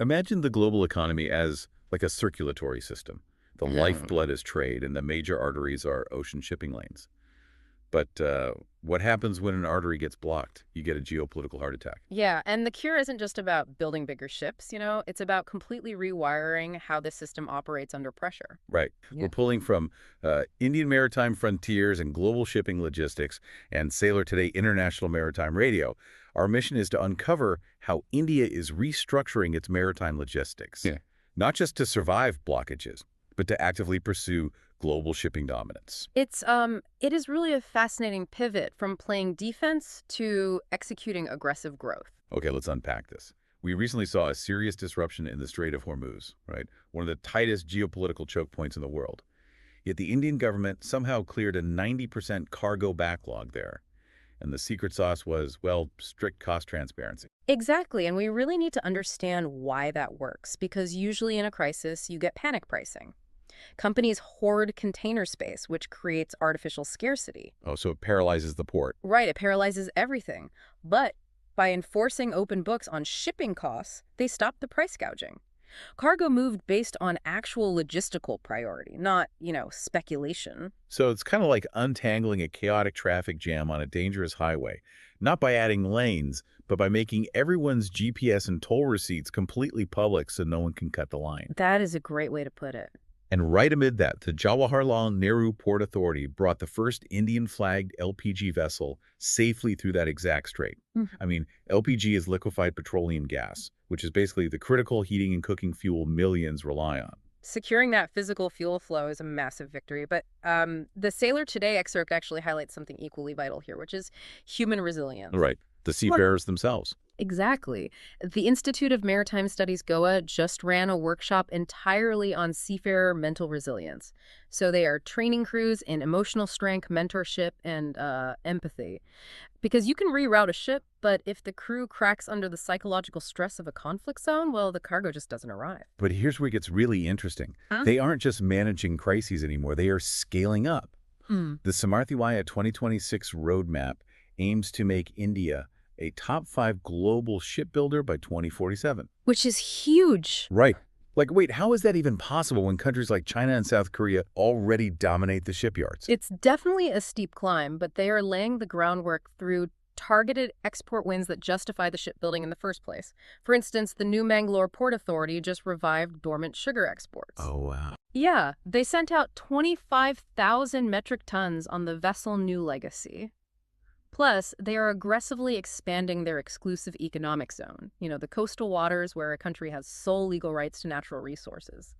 Imagine the global economy as like a circulatory system. The Hmm. lifeblood is trade, and the major arteries are ocean shipping lanes. But what happens when an artery gets blocked? You get a geopolitical heart attack. Yeah, and the cure isn't just about building bigger ships, it's about completely rewiring how the system operates under pressure. Right. We're Yeah. pulling from Indian maritime frontiers and global shipping logistics and Sailor Today International Maritime Radio. Our mission is to uncover how India is restructuring its maritime logistics, Yeah. not just to survive blockages, but to actively pursue global shipping dominance. It is really a fascinating pivot from playing defense to executing aggressive growth. Okay, let's unpack this. We recently saw a serious disruption in the Strait of Hormuz, right? One of the tightest geopolitical choke points in the world. Yet the Indian government somehow cleared a 90% cargo backlog there. And the secret sauce was, well, strict cost transparency. Exactly, and we really need to understand why that works, because usually in a crisis, you get panic pricing. Companies hoard container space, which creates artificial scarcity. Oh, so it paralyzes the port. Right, it paralyzes everything. But by enforcing open books on shipping costs, they stop the price gouging. Cargo moved based on actual logistical priority, not speculation. So it's kind of like untangling a chaotic traffic jam on a dangerous highway, not by adding lanes, but by making everyone's GPS and toll receipts completely public so no one can cut the line. That is a great way to put it. And right amid that, the Jawaharlal Nehru Port Authority brought the first Indian-flagged LPG vessel safely through that exact strait. Mhm. I mean, LPG is liquefied petroleum gas, which is basically the critical heating and cooking fuel millions rely on. Securing that physical fuel flow is a massive victory. But the Sailor Today excerpt actually highlights something equally vital here, which is human resilience. Right. The seafarers themselves. Exactly. The Institute of Maritime Studies, GOA, just ran a workshop entirely on seafarer mental resilience. So they are training crews in emotional strength, mentorship, and empathy. Because you can reroute a ship, but if the crew cracks under the psychological stress of a conflict zone, well, the cargo just doesn't arrive. But here's where it gets really interesting. Huh? They aren't just managing crises anymore. They are scaling up. Hmm. The Samarthi Waya 2026 roadmap aims to make India a top 5 global shipbuilder by 2047. Which is huge. Right. Like, wait, how is that even possible when countries like China and South Korea already dominate the shipyards? It's definitely a steep climb, but they are laying the groundwork through targeted export wins that justify the shipbuilding in the first place. For instance, the new Mangalore Port Authority just revived dormant sugar exports. Oh, wow. Yeah, they sent out 25,000 metric tons on the vessel New Legacy. Plus, they are aggressively expanding their exclusive economic zone, the coastal waters where a country has sole legal rights to natural resources.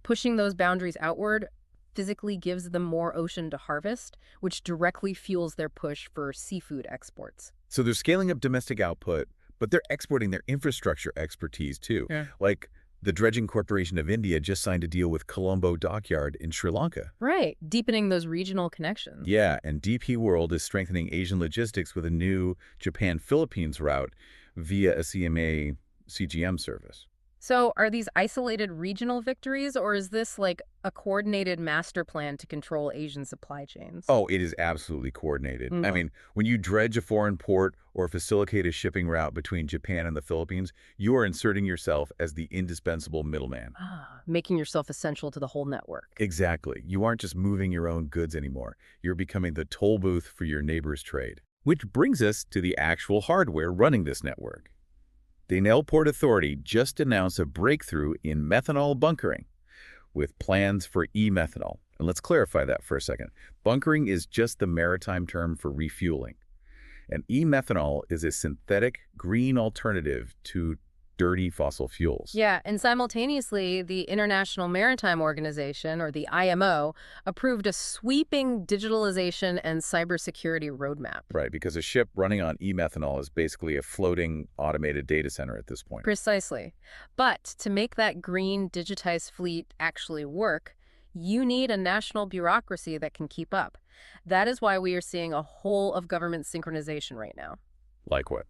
Pushing those boundaries outward physically gives them more ocean to harvest, which directly fuels their push for seafood exports. So they're scaling up domestic output, but they're exporting their infrastructure expertise too. Yeah. Like the Dredging Corporation of India just signed a deal with Colombo Dockyard in Sri Lanka. Right, deepening those regional connections. Yeah, and DP World is strengthening Asian logistics with a new Japan-Philippines route via a CMA CGM service. So, are these isolated regional victories, or is this like a coordinated master plan to control Asian supply chains? Oh, it is absolutely coordinated. I Mhm. mean, when you dredge a foreign port or facilitate a shipping route between Japan and the Philippines, you are inserting yourself as the indispensable middleman. Making yourself essential to the whole network. Exactly. You aren't just moving your own goods anymore. You're becoming the toll booth for your neighbor's trade. Which brings us to the actual hardware running this network. The Enel Port Authority just announced a breakthrough in methanol bunkering with plans for e-methanol. And let's clarify that for a second. Bunkering is just the maritime term for refueling. And e-methanol is a synthetic green alternative to dirty fossil fuels. Yeah, and simultaneously, the International Maritime Organization, or the IMO, approved a sweeping digitalization and cybersecurity roadmap. Right, because a ship running on e-methanol is basically a floating automated data center at this point. Precisely. But to make that green digitized fleet actually work, you need a national bureaucracy that can keep up. That is why we are seeing a whole of government synchronization right now. Like what?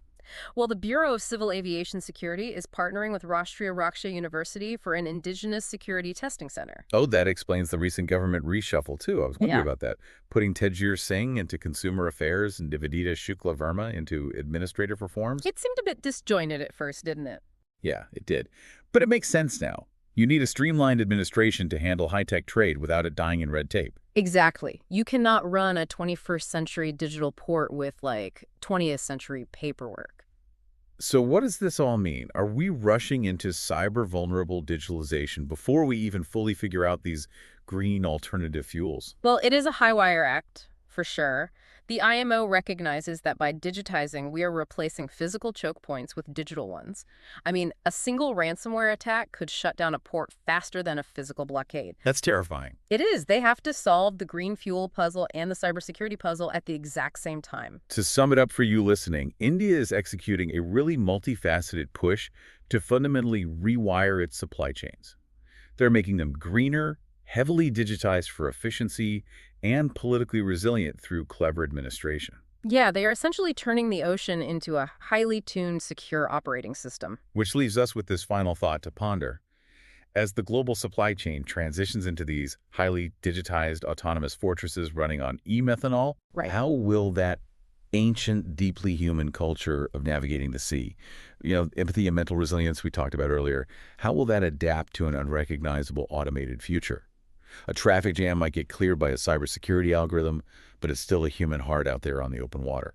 Well, the Bureau of Civil Aviation Security is partnering with Rashtriya Raksha University for an indigenous security testing center. Oh, that explains the recent government reshuffle, too. I was wondering Yeah. about that. Putting Tejir Singh into consumer affairs and Nivedita Shukla Verma into administrative reforms? It seemed a bit disjointed at first, didn't it? Yeah, it did. But it makes sense now. You need a streamlined administration to handle high-tech trade without it dying in red tape. Exactly. You cannot run a 21st century digital port with, like, 20th century paperwork. So what does this all mean? Are we rushing into cyber-vulnerable digitalization before we even fully figure out these green alternative fuels? Well, it is a high wire act, for sure. The IMO recognizes that by digitizing, we are replacing physical choke points with digital ones. I mean, a single ransomware attack could shut down a port faster than a physical blockade. That's terrifying. It is. They have to solve the green fuel puzzle and the cybersecurity puzzle at the exact same time. To sum it up for you listening, India is executing a really multifaceted push to fundamentally rewire its supply chains. They're making them greener, heavily digitized for efficiency, and politically resilient through clever administration. Yeah, they are essentially turning the ocean into a highly tuned, secure operating system. Which leaves us with this final thought to ponder. As the global supply chain transitions into these highly digitized autonomous fortresses running on e-methanol, Right. how will that ancient, deeply human culture of navigating the sea, empathy and mental resilience we talked about earlier, how will that adapt to an unrecognizable automated future? A traffic jam might get cleared by a cybersecurity algorithm, but it's still a human heart out there on the open water.